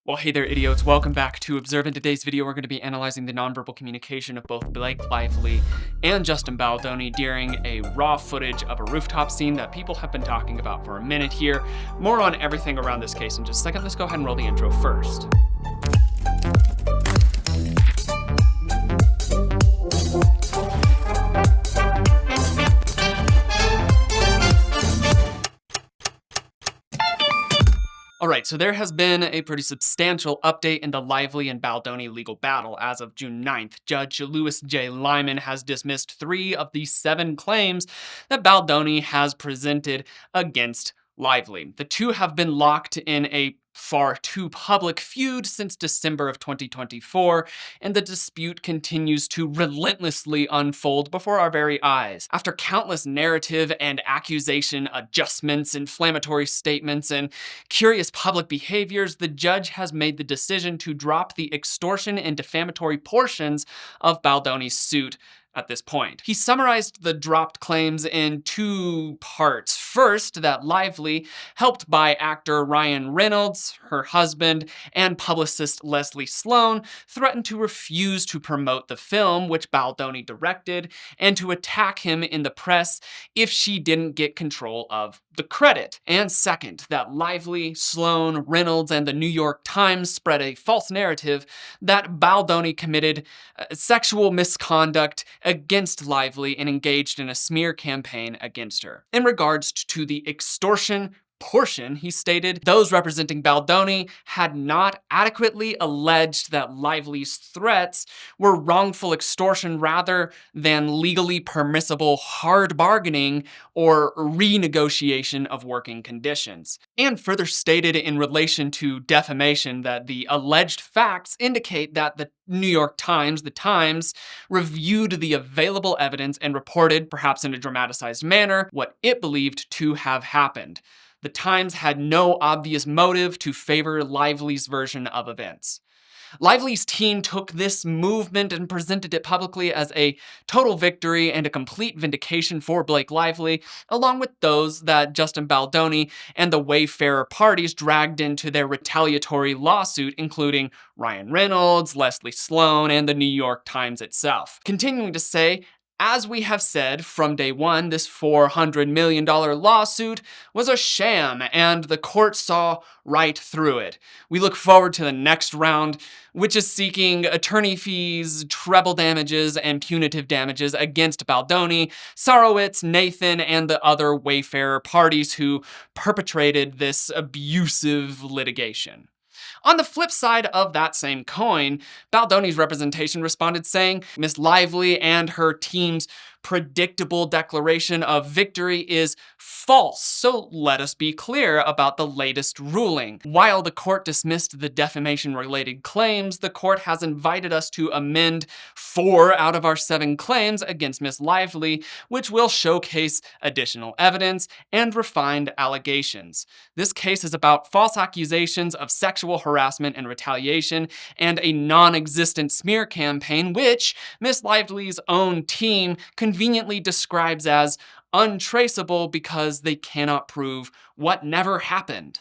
Well, hey there, idiots. Welcome back to Observe. In today's video, we're going to be analyzing the nonverbal communication of both Blake Lively and Justin Baldoni during a raw footage of a rooftop scene that people have been talking about for a minute here. More on everything around this case in just a second. Let's go ahead and roll the intro first. Alright, so there has been a pretty substantial update in the Lively and Baldoni legal battle. As of June 9th, Judge Louis J. Lyman has dismissed 3 of the 7 claims that Baldoni has presented against Lively. The 2 have been locked in a far too public feud since December of 2024, and the dispute continues to relentlessly unfold before our very eyes. After countless narrative and accusation adjustments, inflammatory statements, and curious public behaviors, the judge has made the decision to drop the extortion and defamatory portions of Baldoni's suit at this point. He summarized the dropped claims in 2 parts. First, that Lively, helped by actor Ryan Reynolds, her husband, and publicist Leslie Sloan, threatened to refuse to promote the film, which Baldoni directed, and to attack him in the press if she didn't get control of the credit. And second, that Lively, Sloan, Reynolds, and the New York Times spread a false narrative that Baldoni committed sexual misconduct against Lively and engaged in a smear campaign against her. In regards to the extortion portion, he stated those representing Baldoni had not adequately alleged that Lively's threats were wrongful extortion rather than legally permissible hard bargaining or renegotiation of working conditions. And further stated in relation to defamation that the alleged facts indicate that the New York Times, the Times, reviewed the available evidence and reported, perhaps in a dramatized manner, what it believed to have happened. The Times had no obvious motive to favor Lively's version of events. Lively's team took this movement and presented it publicly as a total victory and a complete vindication for Blake Lively, along with those that Justin Baldoni and the Wayfarer parties dragged into their retaliatory lawsuit, including Ryan Reynolds, Leslie Sloan, and the New York Times itself. Continuing to say, as we have said from day one, this $400 million lawsuit was a sham, and the court saw right through it. We look forward to the next round, which is seeking attorney fees, treble damages, and punitive damages against Baldoni, Sarowitz, Nathan, and the other Wayfarer parties who perpetrated this abusive litigation. On the flip side of that same coin, Baldoni's representation responded saying Miss Lively and her team's predictable declaration of victory is false. So let us be clear about the latest ruling. While the court dismissed the defamation-related claims, the court has invited us to amend 4 out of our 7 claims against Miss Lively, which will showcase additional evidence and refined allegations. This case is about false accusations of sexual harassment and retaliation and a non-existent smear campaign, which Miss Lively's own team conveniently describes as untraceable because they cannot prove what never happened.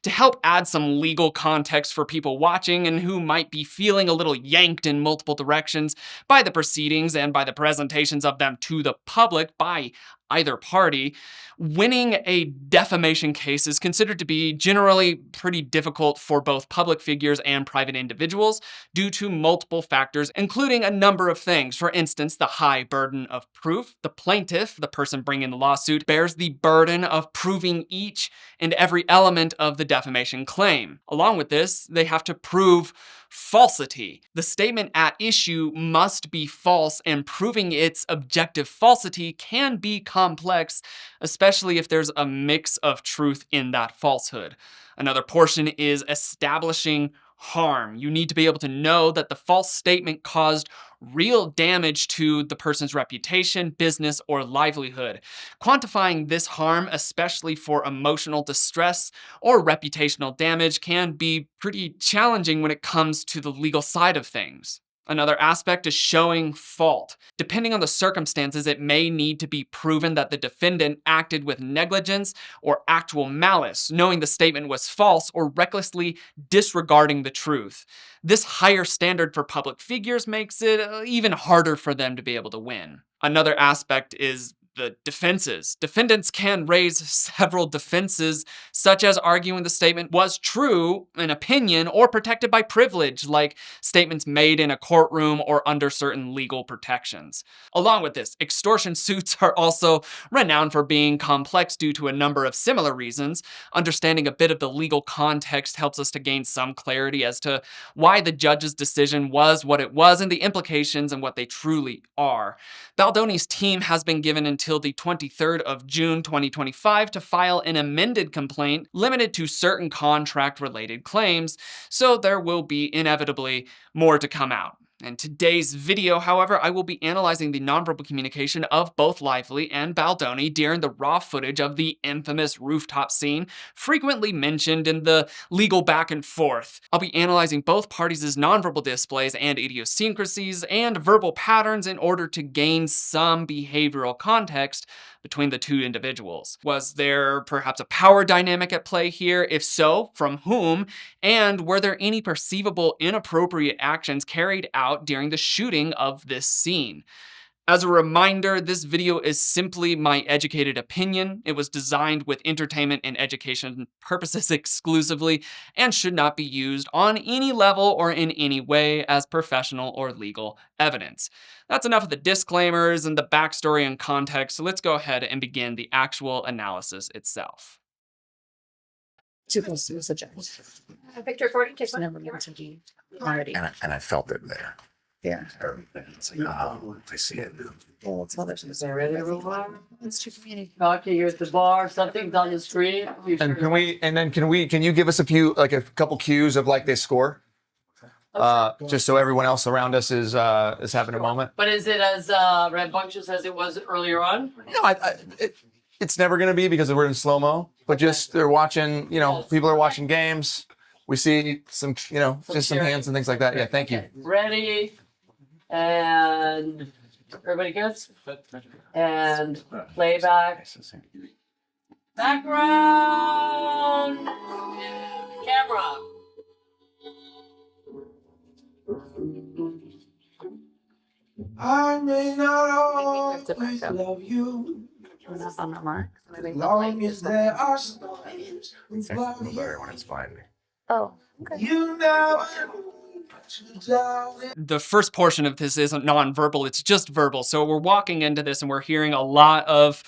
To help add some legal context for people watching and who might be feeling a little yanked in multiple directions by the proceedings and by the presentations of them to the public by either party, winning a defamation case is considered to be generally pretty difficult for both public figures and private individuals due to multiple factors, including a number of things. For instance, the high burden of proof. The plaintiff, the person bringing the lawsuit, bears the burden of proving each and every element of the defamation claim. Along with this, they have to prove falsity. The statement at issue must be false, and proving its objective falsity can be complex, especially if there's a mix of truth in that falsehood. Another portion is establishing harm. You need to be able to know that the false statement caused real damage to the person's reputation, business, or livelihood. Quantifying this harm, especially for emotional distress or reputational damage, can be pretty challenging when it comes to the legal side of things. Another aspect is showing fault. Depending on the circumstances, it may need to be proven that the defendant acted with negligence or actual malice, knowing the statement was false or recklessly disregarding the truth. This higher standard for public figures makes it even harder for them to be able to win. Another aspect is the defenses. Defendants can raise several defenses, such as arguing the statement was true, an opinion, or protected by privilege, like statements made in a courtroom or under certain legal protections. Along with this, extortion suits are also renowned for being complex due to a number of similar reasons. Understanding a bit of the legal context helps us to gain some clarity as to why the judge's decision was what it was and the implications and what they truly are. Baldoni's team has been given until the 23rd of June 2025 to file an amended complaint limited to certain contract-related claims, so there will be inevitably more to come out. In today's video, however, I will be analyzing the nonverbal communication of both Lively and Baldoni during the raw footage of the infamous rooftop scene, frequently mentioned in the legal back and forth. I'll be analyzing both parties' nonverbal displays and idiosyncrasies and verbal patterns in order to gain some behavioral context between the two individuals. Was there perhaps a power dynamic at play here? If so, from whom? And were there any perceivable inappropriate actions carried out during the shooting of this scene? As a reminder, this video is simply my educated opinion. It was designed with entertainment and education purposes exclusively and should not be used on any level or in any way as professional or legal evidence. That's enough of the disclaimers and the backstory and context, so let's go ahead and begin the actual analysis itself. Victor 40, take one. Already. And I felt it there. Yeah. It's like, oh, I see it now. Well, it's other. Is there ready, everyone? It's too community. Okay, you're at the bar, something's on the screen. And can you give us a couple cues of like this score? Just so everyone else around us is having a moment. But is it as rambunctious as it was earlier on? No, it's never gonna be because we're in slow-mo, but just they're watching, people are watching games. We see some, just some hands and things like that. Yeah, thank you. Okay. Ready, and everybody good? And playback. Background. Camera. I may not always love you, On the mark. as long as there are storms. It's better when it's fine. Oh, okay. You never to doubt it. The first portion of this isn't nonverbal, it's just verbal. So we're walking into this and we're hearing a lot of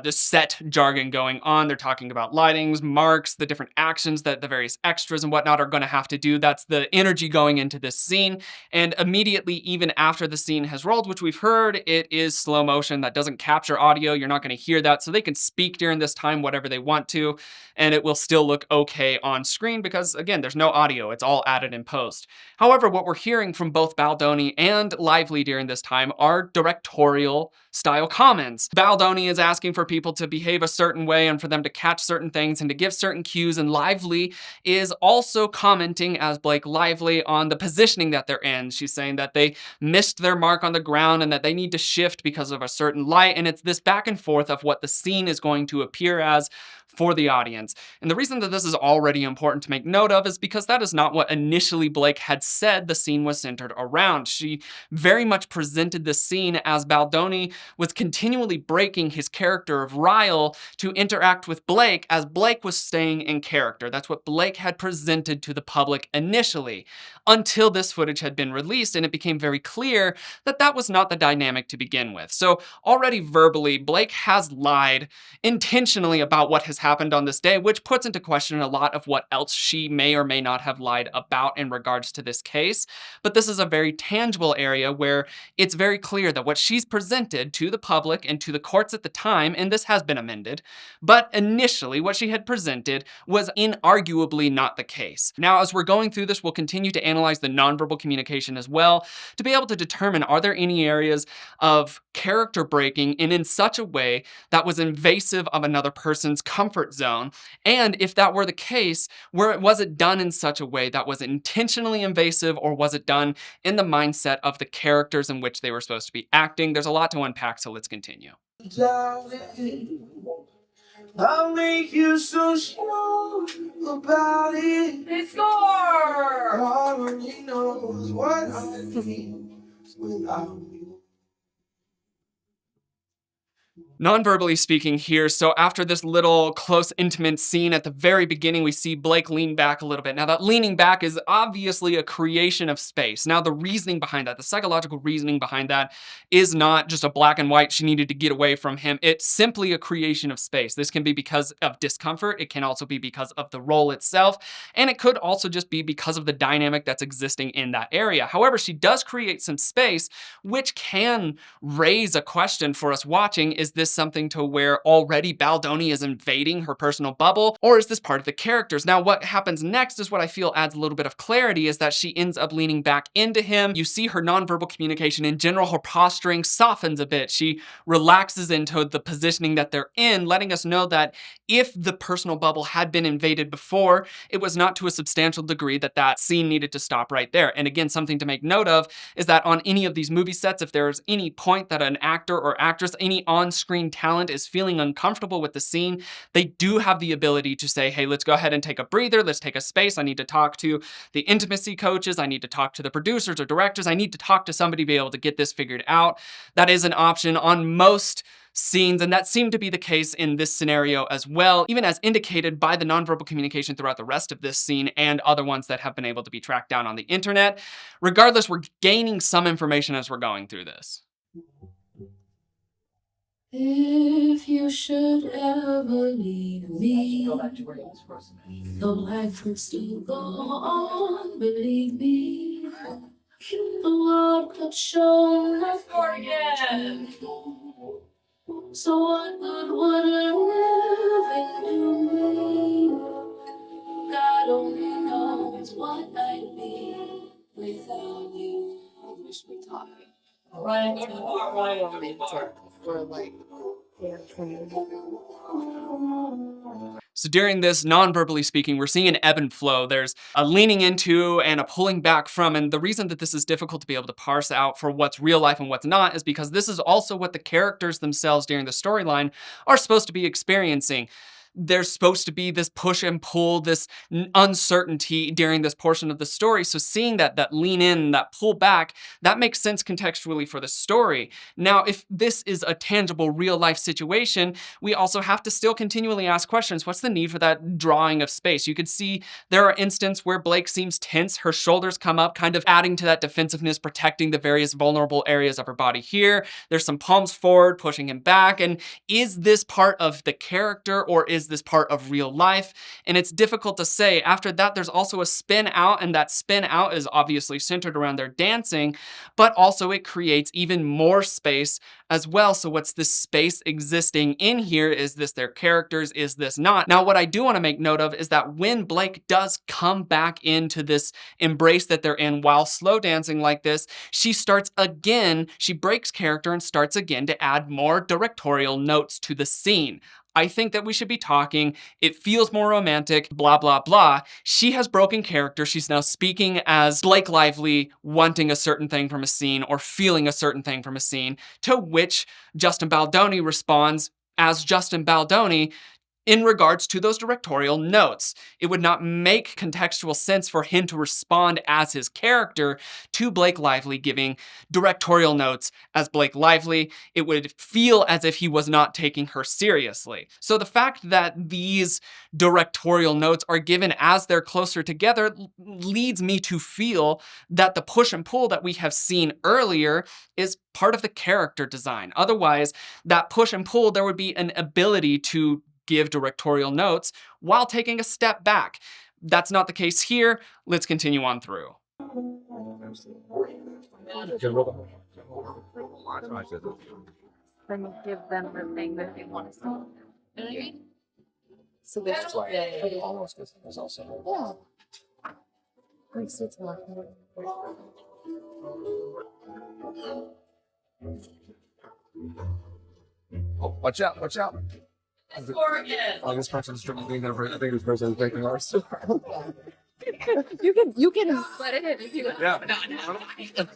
the set jargon going on. They're talking about lightings, marks, the different actions that the various extras and whatnot are going to have to do. That's the energy going into this scene. And immediately, even after the scene has rolled, which we've heard, it is slow motion. That doesn't capture audio. You're not going to hear that. So they can speak during this time whatever they want to, and it will still look okay on screen because, again, there's no audio. It's all added in post. However, what we're hearing from both Baldoni and Lively during this time are directorial style comments. Baldoni is asking for people to behave a certain way and for them to catch certain things and to give certain cues, and Lively is also commenting as Blake Lively on the positioning that they're in. She's saying that they missed their mark on the ground and that they need to shift because of a certain light, and it's this back and forth of what the scene is going to appear as for the audience. And the reason that this is already important to make note of is because that is not what initially Blake had said the scene was centered around. She very much presented the scene as Baldoni was continually breaking his character of Ryle to interact with Blake as Blake was staying in character. That's what Blake had presented to the public initially, until this footage had been released and it became very clear that that was not the dynamic to begin with. So already verbally, Blake has lied intentionally about what has happened on this day, which puts into question a lot of what else she may or may not have lied about in regards to this case. But this is a very tangible area where it's very clear that what she's presented to the public and to the courts at the time, and this has been amended, but initially what she had presented was inarguably not the case. Now, as we're going through this, we'll continue to analyze the nonverbal communication as well to be able to determine, are there any areas of character breaking and in such a way that was invasive of another person's comfort comfort zone? And if that were the case, was it done in such a way that was intentionally invasive, or was it done in the mindset of the characters in which they were supposed to be acting? There's a lot to unpack, so let's continue. I'll make you so sure about it. They score! God only knows what I need without you. Non-verbally speaking here, so after this little close, intimate scene at the very beginning, we see Blake lean back a little bit. Now, that leaning back is obviously a creation of space. Now, the reasoning behind that, the psychological reasoning behind that, is not just a black and white, she needed to get away from him. It's simply a creation of space. This can be because of discomfort. It can also be because of the role itself. And it could also just be because of the dynamic that's existing in that area. However, she does create some space, which can raise a question for us watching. Is this something to where already Baldoni is invading her personal bubble, or is this part of the characters? Now, what happens next is what I feel adds a little bit of clarity, is that she ends up leaning back into him. You see her nonverbal communication in general, her posturing softens a bit. She relaxes into the positioning that they're in, letting us know that if the personal bubble had been invaded before, it was not to a substantial degree that that scene needed to stop right there. And again, something to make note of is that on any of these movie sets, if there's any point that an actor or actress, any on-screen talent is feeling uncomfortable with the scene, they do have the ability to say, hey, let's go ahead and take a breather, let's take a space, I need to talk to the intimacy coaches, I need to talk to the producers or directors, I need to talk to somebody to be able to get this figured out. That is an option on most scenes, and that seemed to be the case in this scenario as well, even as indicated by the nonverbal communication throughout the rest of this scene and other ones that have been able to be tracked down on the internet. Regardless, we're gaining some information as we're going through this. If you should ever leave me, though life would still go on, believe me, the world could show nothing. So what good would living do me? God only knows what I'd be without you. Ryan, go to the bar, Ryan. So during this, non-verbally speaking, we're seeing an ebb and flow. There's a leaning into and a pulling back from, and the reason that this is difficult to be able to parse out for what's real life and what's not is because this is also what the characters themselves during the storyline are supposed to be experiencing. There's supposed to be this push and pull, this uncertainty during this portion of the story. So seeing that lean in, that pull back, that makes sense contextually for the story. Now, if this is a tangible real life situation, we also have to still continually ask questions. What's the need for that drawing of space? You could see there are instances where Blake seems tense, her shoulders come up, kind of adding to that defensiveness, protecting the various vulnerable areas of her body here. There's some palms forward, pushing him back. And is this part of the character, or is this part of real life? And it's difficult to say. After that, there's also a spin out, and that spin out is obviously centered around their dancing, but also it creates even more space as well. So what's this space existing in here? Is this their characters? Is this not? Now, what I do want to make note of is that when Blake does come back into this embrace that they're in while slow dancing like this, she starts again, she breaks character and starts again to add more directorial notes to the scene. I think that we should be talking, it feels more romantic, blah, blah, blah. She has broken character. She's now speaking as Blake Lively wanting a certain thing from a scene or feeling a certain thing from a scene, to which Justin Baldoni responds as Justin Baldoni in regards to those directorial notes. It would not make contextual sense for him to respond as his character to Blake Lively giving directorial notes as Blake Lively. It would feel as if he was not taking her seriously. So the fact that these directorial notes are given as they're closer together leads me to feel that the push and pull that we have seen earlier is part of the character design. Otherwise, that push and pull, there would be an ability to give directorial notes while taking a step back. That's not the case here. Let's continue on through. Then you give them the thing that they want to see. You know what I mean? So this is why Yeah. Almost is also. yeah. Makes it more. Oh, watch out, watch out. Score again. Oh, this person's drinking their. I think this person is drinking ours. You can let it in if you want. Yeah.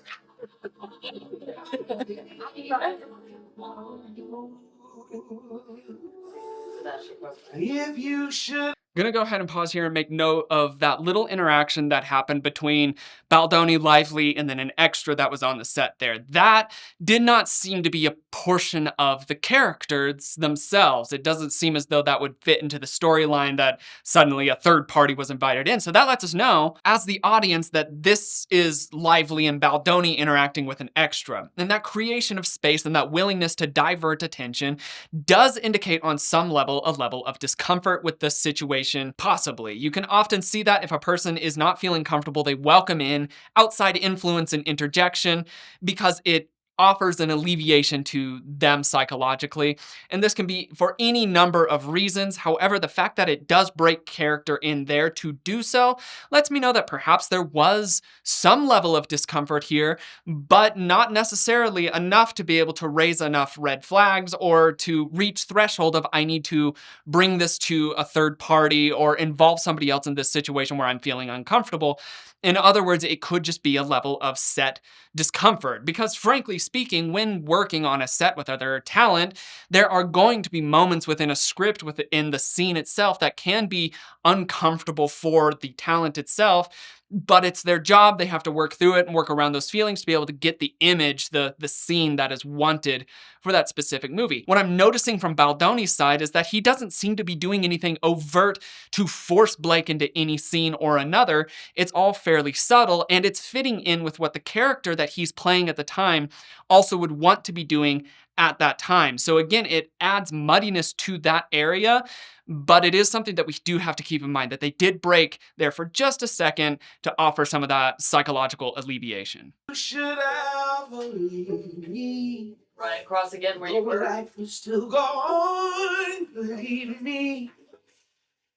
If you should. Gonna go ahead and pause here and make note of that little interaction that happened between Baldoni, Lively, and then an extra that was on the set there. That did not seem to be a portion of the characters themselves. It doesn't seem as though that would fit into the storyline that suddenly a third party was invited in. So that lets us know, as the audience, that this is Lively and Baldoni interacting with an extra. And that creation of space and that willingness to divert attention does indicate on some level a level of discomfort with the situation. Possibly. You can often see that if a person is not feeling comfortable, they welcome in outside influence and interjection because it offers an alleviation to them psychologically. And this can be for any number of reasons. However, the fact that it does break character in there to do so lets me know that perhaps there was some level of discomfort here, but not necessarily enough to be able to raise enough red flags or to reach threshold of I need to bring this to a third party or involve somebody else in this situation where I'm feeling uncomfortable. In other words, it could just be a level of set discomfort because frankly speaking, when working on a set with other talent, there are going to be moments within a script, within the scene itself that can be uncomfortable for the talent itself, but it's their job. They have to work through it and work around those feelings to be able to get the image, the scene that is wanted for that specific movie. What I'm noticing from Baldoni's side is that he doesn't seem to be doing anything overt to force Blake into any scene or another. It's all fairly subtle and it's fitting in with what the character that he's playing at the time also would want to be doing at that time. So again, it adds muddiness to that area, but it is something that we do have to keep in mind that they did break there for just a second to offer some of that psychological alleviation. You should ever leave me. Right across again where you were. Life will still go on, believe me.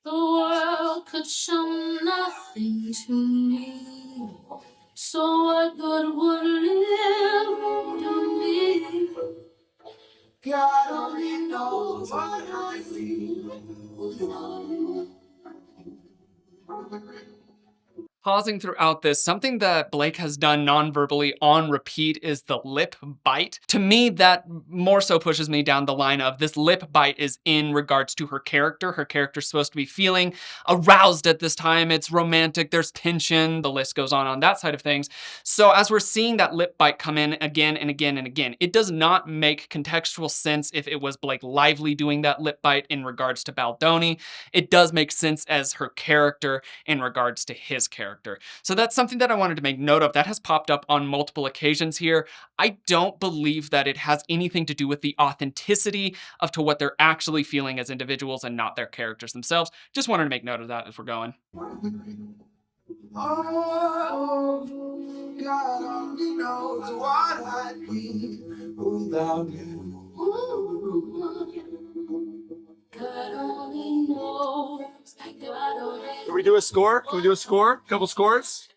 The world could show nothing to me. So what good would living do me? God only knows what I feel. Pausing throughout this, something that Blake has done non-verbally on repeat is the lip bite. To me, that more so pushes me down the line of this lip bite is in regards to her character. Her character's supposed to be feeling aroused at this time. It's romantic, there's tension, the list goes on that side of things. So as we're seeing that lip bite come in again and again and again, it does not make contextual sense if it was Blake Lively doing that lip bite in regards to Baldoni. It does make sense as her character in regards to his character. So that's something that I wanted to make note of. That has popped up on multiple occasions here. I don't believe that it has anything to do with the authenticity of to what they're actually feeling as individuals and not their characters themselves. Just wanted to make note of that as we're going. Oh, God only knows what I'd be without you. God only knows. God only knows. Can we do a score? Can we do a score? Couple scores?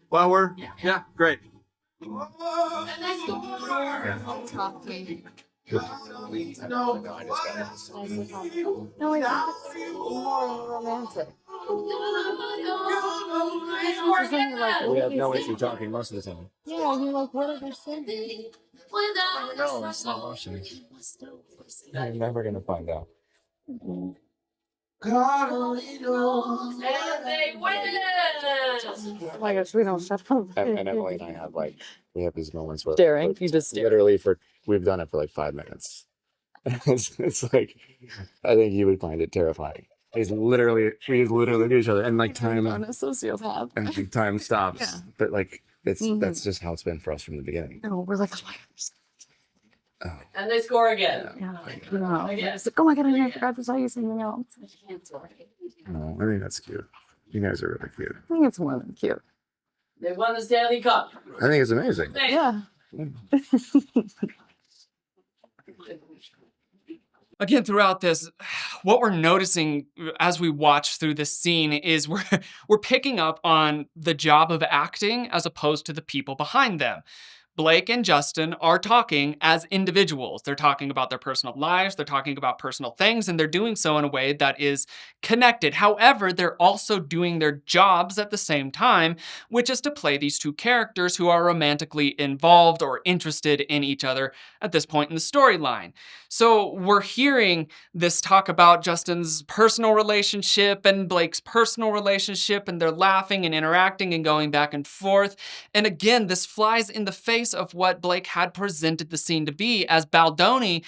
While we're yeah, great. Oh, Talk to me. God only knows what I feel. No, wait, it's more romantic. She's saying, like, We have no what issue talking most of the time. Yeah, you're like, what are they saying? No, it's not emotion. You're never gonna find out. God only knows. And they win! Oh my gosh, we don't shut up. And Emily and I have we have these moments where Staring, you just stare. literally we've done it for like 5 minutes. it's like I think you would find it terrifying. We just literally do each other and like I'm time a sociopath. and like, time stops. Yeah. But like it's Mhm. that's just how it's been for us from the beginning. No, we're like, oh my gosh. And they score again. Yeah. No. It's like, oh my god, I forgot to tell you something else. No, I think that's cute. You guys are really cute. I think it's more than cute. They won the Stanley Cup. I think it's amazing. Thanks. Yeah. Again, throughout this, what we're noticing as we watch through this scene is we're picking up on the job of acting as opposed to the people behind them. Blake and Justin are talking as individuals. They're talking about their personal lives, they're talking about personal things, and they're doing so in a way that is connected. However, they're also doing their jobs at the same time, which is to play these two characters who are romantically involved or interested in each other at this point in the storyline. So we're hearing this talk about Justin's personal relationship and Blake's personal relationship, and they're laughing and interacting and going back and forth. And again, this flies in the face of what Blake had presented the scene to be, as Baldoni,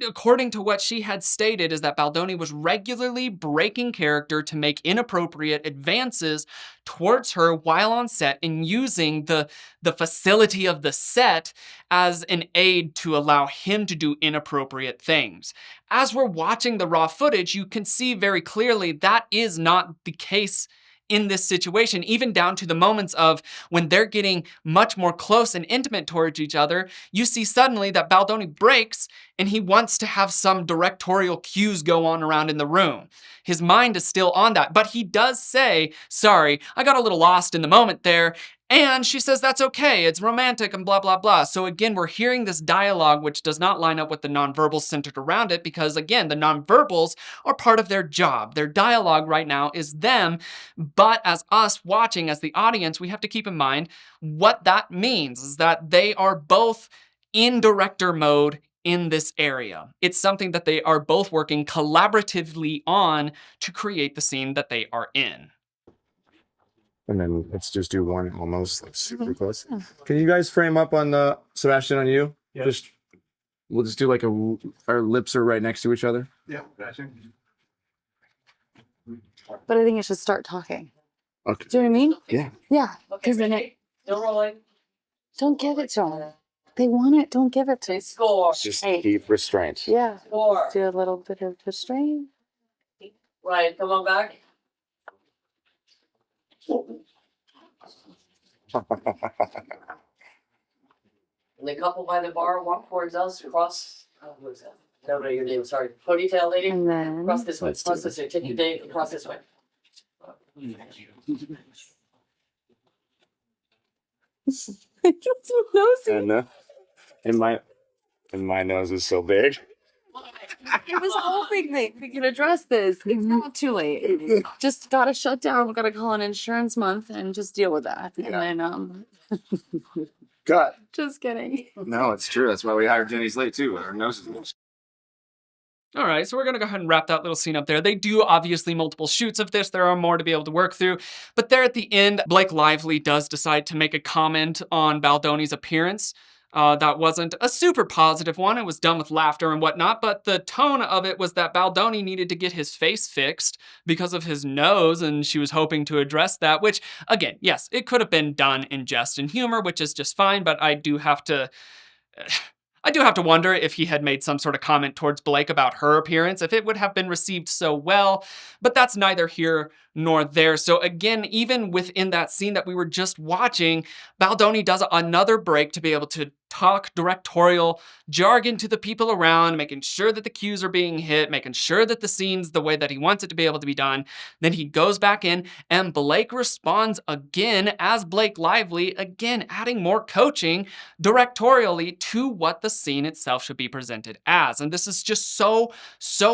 according to what she had stated, is that Baldoni was regularly breaking character to make inappropriate advances towards her while on set and using the facility of the set as an aid to allow him to do inappropriate things. As we're watching the raw footage, you can see very clearly that is not the case in this situation, even down to the moments of when they're getting much more close and intimate towards each other. You see suddenly that Baldoni breaks and he wants to have some directorial cues go on around in the room. His mind is still on that, but he does say, sorry, I got a little lost in the moment there. And she says, that's okay, it's romantic and blah, blah, blah. So again, we're hearing this dialogue which does not line up with the nonverbals centered around it, because again, the nonverbals are part of their job. Their dialogue right now is them, but as us watching, as the audience, we have to keep in mind what that means, is that they are both in director mode in this area. It's something that they are both working collaboratively on to create the scene that they are in. And then let's just do one almost like super close. Can you guys frame up on the Sebastian on you? Yeah. We'll just do like our lips are right next to each other. Yeah, gotcha. But I think it should start talking. Okay. Do you know what I mean? Yeah. Yeah. Because then it, Still rolling. don't give it to them. They want it, don't give it to them. Score. Just Hey. keep restraint. Yeah. Score. Do a little bit of restraint. Ryan, come on back. And the couple by the bar walk towards us, cross. Who is that? No, no, your name, sorry. Ponytail lady. And then Cross this way, Let's cross do this way. Take your day and cross this way. And my nose is so big. I was hoping we could address this. It's not too late. Just gotta shut down. We gotta call an insurance month and just deal with that. Yeah. And then God. just kidding. No, it's true. That's why we hired Jenny Slate too. Our noses. All right, so we're gonna go ahead and wrap that little scene up there. They do obviously multiple shoots of this. There are more to be able to work through. But there at the end, Blake Lively does decide to make a comment on Baldoni's appearance. That wasn't a super positive one. It was done with laughter and whatnot, but the tone of it was that Baldoni needed to get his face fixed because of his nose, and she was hoping to address that, which, again, yes, it could have been done in jest and humor, which is just fine, but I do have to wonder if he had made some sort of comment towards Blake about her appearance, if it would have been received so well, but that's neither here nor there. So again, even within that scene that we were just watching, Baldoni does another break to be able to talk directorial jargon to the people around, making sure that the cues are being hit, making sure that the scene's the way that he wants it to be able to be done. Then he goes back in and Blake responds again as Blake Lively, again adding more coaching directorially to what the scene itself should be presented as. And this is just so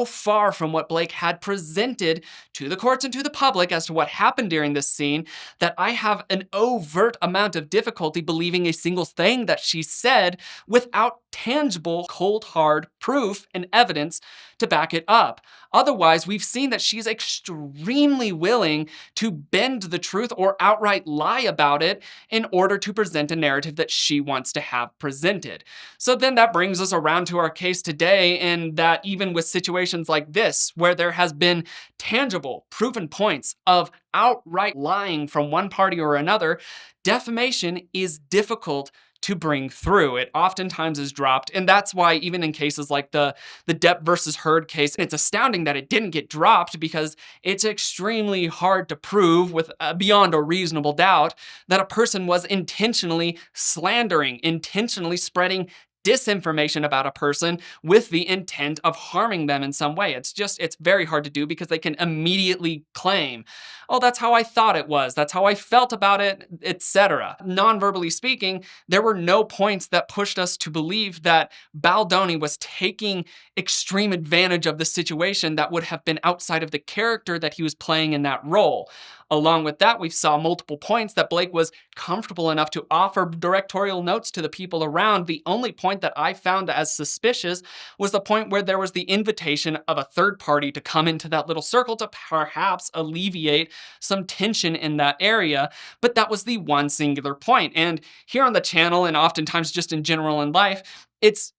far from what Blake had presented to the courts and to the public as to what happened during this scene that I have an overt amount of difficulty believing a single thing that she said without tangible, cold, hard proof and evidence to back it up. Otherwise, we've seen that she's extremely willing to bend the truth or outright lie about it in order to present a narrative that she wants to have presented. So then that brings us around to our case today, and that even with situations like this, where there has been tangible, proven points of outright lying from one party or another, defamation is difficult to bring through. It oftentimes is dropped, and that's why even in cases like the Depp versus Heard case, it's astounding that it didn't get dropped because it's extremely hard to prove with beyond a reasonable doubt that a person was intentionally slandering, intentionally spreading disinformation about a person with the intent of harming them in some way. It's very hard to do because they can immediately claim, oh, that's how I thought it was, that's how I felt about it, etc. Non-verbally speaking, there were no points that pushed us to believe that Baldoni was taking extreme advantage of the situation that would have been outside of the character that he was playing in that role. Along with that, we saw multiple points that Blake was comfortable enough to offer directorial notes to the people around. The only point that I found as suspicious was the point where there was the invitation of a third party to come into that little circle to perhaps alleviate some tension in that area, but that was the one singular point. And here on the channel, and oftentimes just in general in life, it's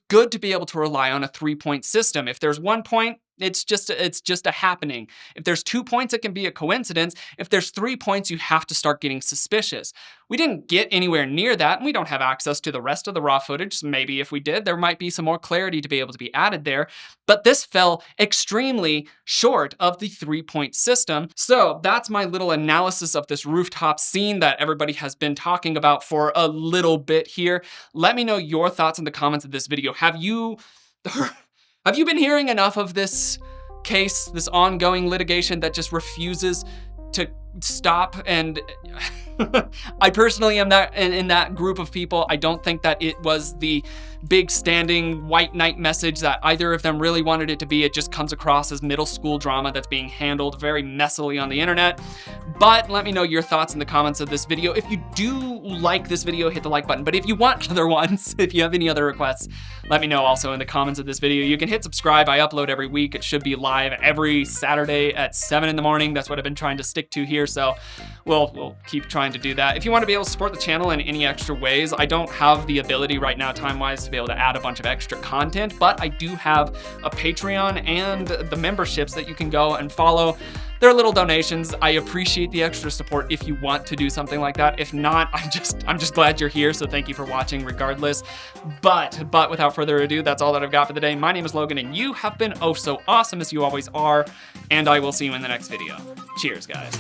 good to be able to rely on a 3-point system. If there's 1 point, it's just a happening. If there's 2 points, it can be a coincidence. If there's 3 points, you have to start getting suspicious. We didn't get anywhere near that, and we don't have access to the rest of the raw footage. So maybe if we did, there might be some more clarity to be able to be added there. But this fell extremely short of the 3-point system. So that's my little analysis of this rooftop scene that everybody has been talking about for a little bit here. Let me know your thoughts in the comments of this video. Have you been hearing enough of this case, this ongoing litigation that just refuses to stop? And I personally am in that group of people. I don't think that it was the big standing white knight message that either of them really wanted it to be. It just comes across as middle school drama that's being handled very messily on the internet. But let me know your thoughts in the comments of this video. If you do like this video, hit the like button. But if you want other ones, if you have any other requests, let me know also in the comments of this video. You can hit subscribe. I upload every week. It should be live every Saturday at 7 in the morning. That's what I've been trying to stick to here. So we'll keep trying to do that. If you want to be able to support the channel in any extra ways, I don't have the ability right now time-wise to be able to add a bunch of extra content, but I do have a Patreon and the memberships that you can go and follow. They're little donations. I appreciate the extra support if you want to do something like that. If not, I'm just glad you're here, so thank you for watching regardless. But without further ado, that's all that I've got for the day. My name is Logan, and you have been oh so awesome, as you always are, and I will see you in the next video. Cheers, guys.